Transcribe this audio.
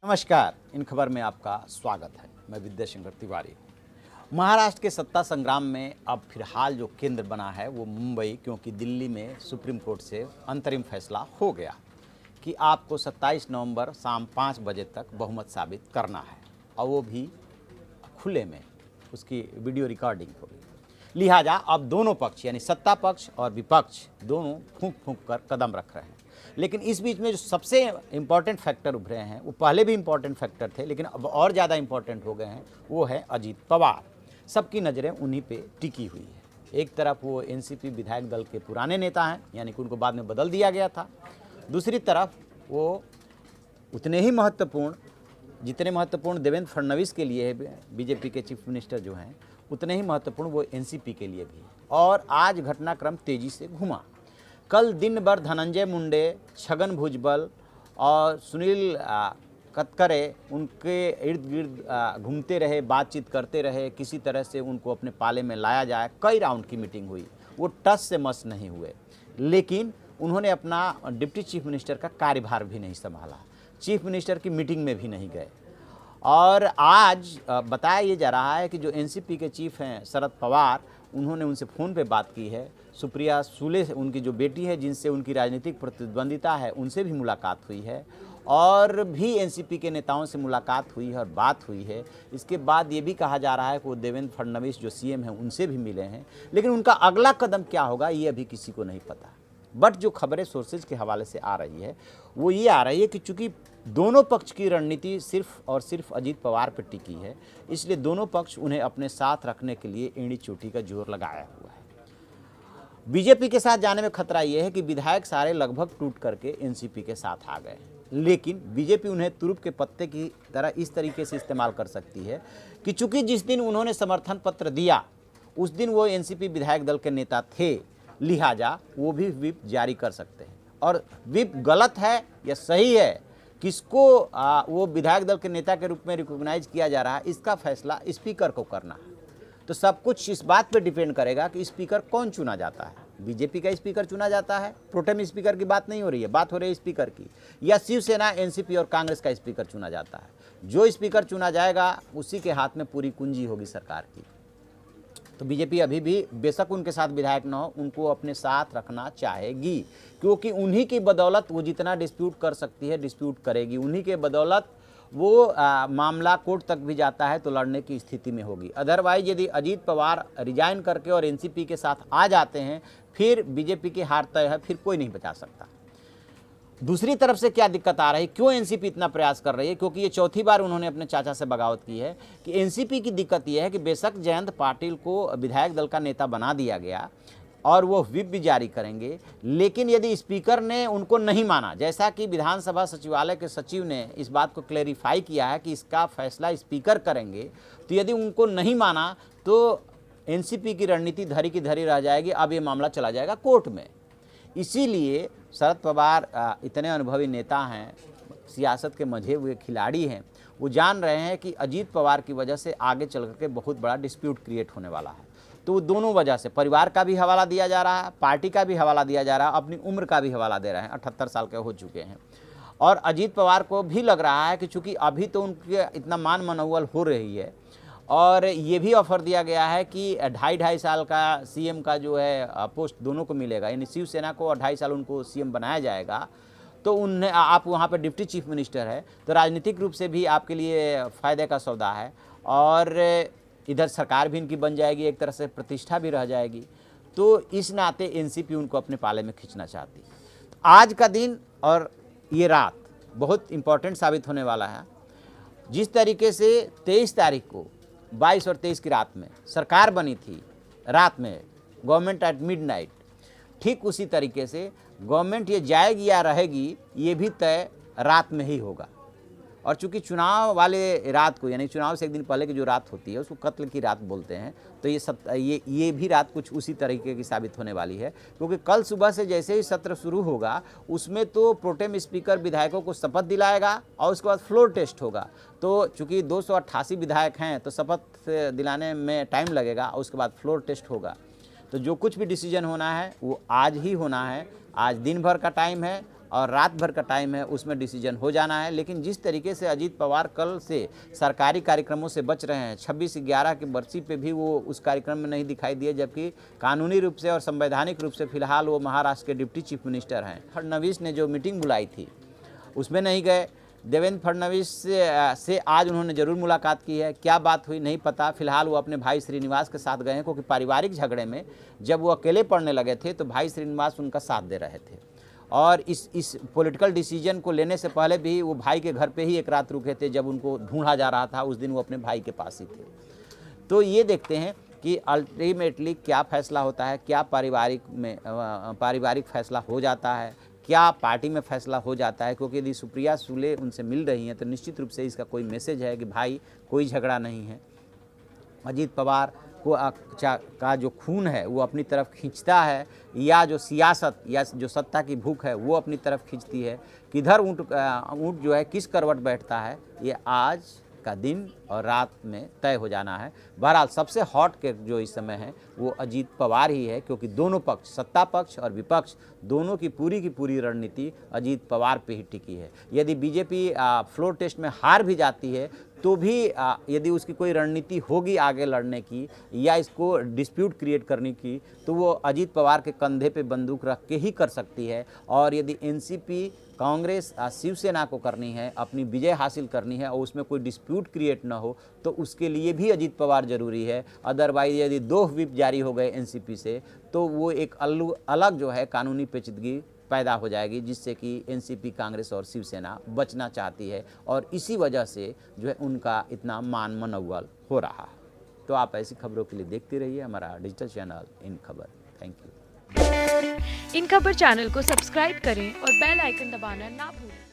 नमस्कार, इन खबर में आपका स्वागत है। मैं विद्याशंकर तिवारी। महाराष्ट्र के सत्ता संग्राम में अब फिलहाल जो केंद्र बना है वो मुंबई, क्योंकि दिल्ली में सुप्रीम कोर्ट से अंतरिम फैसला हो गया कि आपको 27 नवंबर शाम 5 बजे तक बहुमत साबित करना है और वो भी खुले में उसकी वीडियो रिकॉर्डिंग होगी। लिहाजा अब दोनों पक्ष यानी सत्ता पक्ष और विपक्ष दोनों फूंक फूंक कर कदम रख रहे हैं। लेकिन इस बीच में जो सबसे इम्पॉर्टेंट फैक्टर उभरे हैं, वो पहले भी इम्पॉर्टेंट फैक्टर थे लेकिन अब और ज़्यादा इम्पॉर्टेंट हो गए हैं, वो है अजीत पवार। सबकी नज़रें उन्हीं पे टिकी हुई है। एक तरफ वो एनसीपी विधायक दल के पुराने नेता हैं, यानी कि उनको बाद में बदल दिया गया था। दूसरी तरफ वो उतने ही महत्वपूर्ण, जितने महत्वपूर्ण देवेंद्र फडणवीस के लिए बीजेपी के चीफ मिनिस्टर जो हैं, उतने ही महत्वपूर्ण वो एनसीपी के लिए भी है। और आज घटनाक्रम तेज़ी से घुमा। कल दिन भर धनंजय मुंडे, छगन भुजबल और सुनील कतकरे उनके इर्द गिर्द घूमते रहे, बातचीत करते रहे, किसी तरह से उनको अपने पाले में लाया जाए। कई राउंड की मीटिंग हुई, वो टस से मस नहीं हुए, लेकिन उन्होंने अपना डिप्टी चीफ मिनिस्टर का कार्यभार भी नहीं संभाला, चीफ मिनिस्टर की मीटिंग में भी नहीं गए। और आज बताया ये जा रहा है कि जो एनसीपी के चीफ हैं शरद पवार, उन्होंने उनसे फ़ोन पे बात की है। सुप्रिया सुले उनकी जो बेटी है, जिनसे उनकी राजनीतिक प्रतिद्वंदिता है, उनसे भी मुलाकात हुई है और भी एनसीपी के नेताओं से मुलाकात हुई है और बात हुई है। इसके बाद ये भी कहा जा रहा है कि वो देवेंद्र फडणवीस जो सीएम हैं उनसे भी मिले हैं, लेकिन उनका अगला कदम क्या होगा ये अभी किसी को नहीं पता। बट जो खबरें सोर्सेज के हवाले से आ रही है वो ये आ रही है कि चूंकि दोनों पक्ष की रणनीति सिर्फ और सिर्फ अजीत पवार पर टिकी है, इसलिए दोनों पक्ष उन्हें अपने साथ रखने के लिए एड़ी चोटी का जोर लगाया हुआ है। बीजेपी के साथ जाने में खतरा यह है कि विधायक सारे लगभग टूट करके एनसीपी के साथ आ गए, लेकिन बीजेपी उन्हें तुरुप के पत्ते की तरह इस तरीके से इस्तेमाल कर सकती है कि चूंकि जिस दिन उन्होंने समर्थन पत्र दिया उस दिन वो एनसीपी विधायक दल के नेता थे, लिहाजा वो भी व्हिप जारी कर सकते हैं। और व्हिप गलत है या सही है, किसको वो विधायक दल के नेता के रूप में रिकॉग्नाइज किया जा रहा है, इसका फैसला स्पीकर को करना है। तो सब कुछ इस बात पे डिपेंड करेगा कि स्पीकर कौन चुना जाता है। बीजेपी का स्पीकर चुना जाता है, प्रोटेम स्पीकर की बात नहीं हो रही है, बात हो रही है स्पीकर की, या शिवसेना, एनसीपी और कांग्रेस का स्पीकर चुना जाता है। जो स्पीकर चुना जाएगा उसी के हाथ में पूरी कुंजी होगी सरकार की। तो बीजेपी अभी भी बेशक उनके साथ विधायक न हो, उनको अपने साथ रखना चाहेगी, क्योंकि उन्हीं की बदौलत वो जितना डिस्प्यूट कर सकती है डिस्प्यूट करेगी। उन्हीं के बदौलत वो मामला कोर्ट तक भी जाता है तो लड़ने की स्थिति में होगी। अदरवाइज यदि अजीत पवार रिजाइन करके और एनसीपी के साथ आ जाते हैं, फिर बीजेपी की हार तय है, फिर कोई नहीं बचा सकता। दूसरी तरफ से क्या दिक्कत आ रही है, क्यों एनसीपी इतना प्रयास कर रही है, क्योंकि ये चौथी बार उन्होंने अपने चाचा से बगावत की है कि एनसीपी की दिक्कत यह है कि बेशक जयंत पाटिल को विधायक दल का नेता बना दिया गया और वो व्हिप भी जारी करेंगे, लेकिन यदि स्पीकर ने उनको नहीं माना, जैसा कि विधानसभा सचिवालय के सचिव ने इस बात को क्लेरिफाई किया है कि इसका फैसला स्पीकर करेंगे, तो यदि उनको नहीं माना तो एनसीपी की रणनीति धरी की धरी रह जाएगी। अब ये मामला चला जाएगा कोर्ट में। इसीलिए शरद पवार इतने अनुभवी नेता हैं, सियासत के मंझे हुए खिलाड़ी हैं, वो जान रहे हैं कि अजीत पवार की वजह से आगे चल करके बहुत बड़ा डिस्प्यूट क्रिएट होने वाला है। तो वो दोनों वजह से परिवार का भी हवाला दिया जा रहा है, पार्टी का भी हवाला दिया जा रहा है, अपनी उम्र का भी हवाला दे रहे हैं। 78 साल के हो चुके हैं और अजीत पवार को भी लग रहा है कि चूंकि अभी तो उनके इतना मान मनोवल हो रही है और ये भी ऑफर दिया गया है कि 2.5 साल का सीएम का जो है पोस्ट दोनों को मिलेगा, यानी शिवसेना को और 2.5 साल उनको सीएम बनाया जाएगा। तो उन्हें आप वहाँ पर डिप्टी चीफ मिनिस्टर है, तो राजनीतिक रूप से भी आपके लिए फ़ायदे का सौदा है और इधर सरकार भी इनकी बन जाएगी, एक तरह से प्रतिष्ठा भी रह जाएगी। तो इस नाते एनसीपी उनको अपने पाले में खींचना चाहती है। तो आज का दिन और ये रात बहुत इम्पोर्टेंट साबित होने वाला है। जिस तरीके से 23 तारीख को 22 और 23 की रात में सरकार बनी थी, रात में गवर्नमेंट एट मिडनाइट, ठीक उसी तरीके से गवर्नमेंट ये जाएगी या रहेगी ये भी तय रात में ही होगा। और चूंकि चुनाव वाले रात को, यानी चुनाव से एक दिन पहले की जो रात होती है उसको कत्ल की रात बोलते हैं, तो ये भी रात कुछ उसी तरीके की साबित होने वाली है। क्योंकि कल सुबह से जैसे ही सत्र शुरू होगा उसमें तो प्रोटेम स्पीकर विधायकों को शपथ दिलाएगा और उसके बाद फ्लोर टेस्ट होगा। तो चूंकि 288 विधायक हैं तो शपथ दिलाने में टाइम लगेगा और उसके बाद फ्लोर टेस्ट होगा। तो जो कुछ भी डिसीजन होना है वो आज ही होना है। आज दिन भर का टाइम है और रात भर का टाइम है, उसमें डिसीजन हो जाना है। लेकिन जिस तरीके से अजीत पवार कल से सरकारी कार्यक्रमों से बच रहे हैं, 26/11 की बरसी पे भी वो उस कार्यक्रम में नहीं दिखाई दिए, जबकि कानूनी रूप से और संवैधानिक रूप से फिलहाल वो महाराष्ट्र के डिप्टी चीफ मिनिस्टर हैं। फडणवीस ने जो मीटिंग बुलाई थी उसमें नहीं गए। देवेंद्र फडणवीस से आज उन्होंने ज़रूर मुलाकात की है, क्या बात हुई नहीं पता। फिलहाल वो अपने भाई श्रीनिवास के साथ गए हैं, क्योंकि पारिवारिक झगड़े में जब वो अकेले पड़ने लगे थे तो भाई श्रीनिवास उनका साथ दे रहे थे, और इस पॉलिटिकल डिसीजन को लेने से पहले भी वो भाई के घर पे ही एक रात रुके थे। जब उनको ढूंढा जा रहा था उस दिन वो अपने भाई के पास ही थे। तो ये देखते हैं कि अल्टीमेटली क्या फैसला होता है, क्या पारिवारिक फैसला हो जाता है, क्या पार्टी में फैसला हो जाता है। क्योंकि यदि सुप्रिया सुले उनसे मिल रही हैं तो निश्चित रूप से इसका कोई मैसेज है कि भाई कोई झगड़ा नहीं है। अजीत पवार को का जो खून है वो अपनी तरफ खींचता है, या जो सियासत या जो सत्ता की भूख है वो अपनी तरफ खींचती है। किधर ऊँट जो है किस करवट बैठता है, ये आज का दिन और रात में तय हो जाना है। बहरहाल सबसे हॉट के जो इस समय है वो अजीत पवार ही है, क्योंकि दोनों पक्ष, सत्ता पक्ष और विपक्ष, दोनों की पूरी रणनीति अजीत पवार पे ही टिकी है। यदि बीजेपी फ्लोर टेस्ट में हार भी जाती है तो भी यदि उसकी कोई रणनीति होगी आगे लड़ने की या इसको डिस्प्यूट क्रिएट करने की, तो वो अजीत पवार के कंधे पे बंदूक रख के ही कर सकती है। और यदि एनसीपी, कांग्रेस, शिवसेना को करनी है, अपनी विजय हासिल करनी है और उसमें कोई डिस्प्यूट क्रिएट ना हो, तो उसके लिए भी अजीत पवार जरूरी है। अदरवाइज यदि 2 व्हिप जारी हो गए एनसीपी से तो वो एक अलग जो है कानूनी पेचीदगी पैदा हो जाएगी, जिससे कि एनसीपी, कांग्रेस और शिवसेना बचना चाहती है, और इसी वजह से जो है उनका इतना मान मनौवल हो रहा है। तो आप ऐसी खबरों के लिए देखते रहिए हमारा डिजिटल चैनल इन खबर। Thank you. इन खबर चैनल को सब्सक्राइब करें और बेल आइकन दबाना ना भूलें।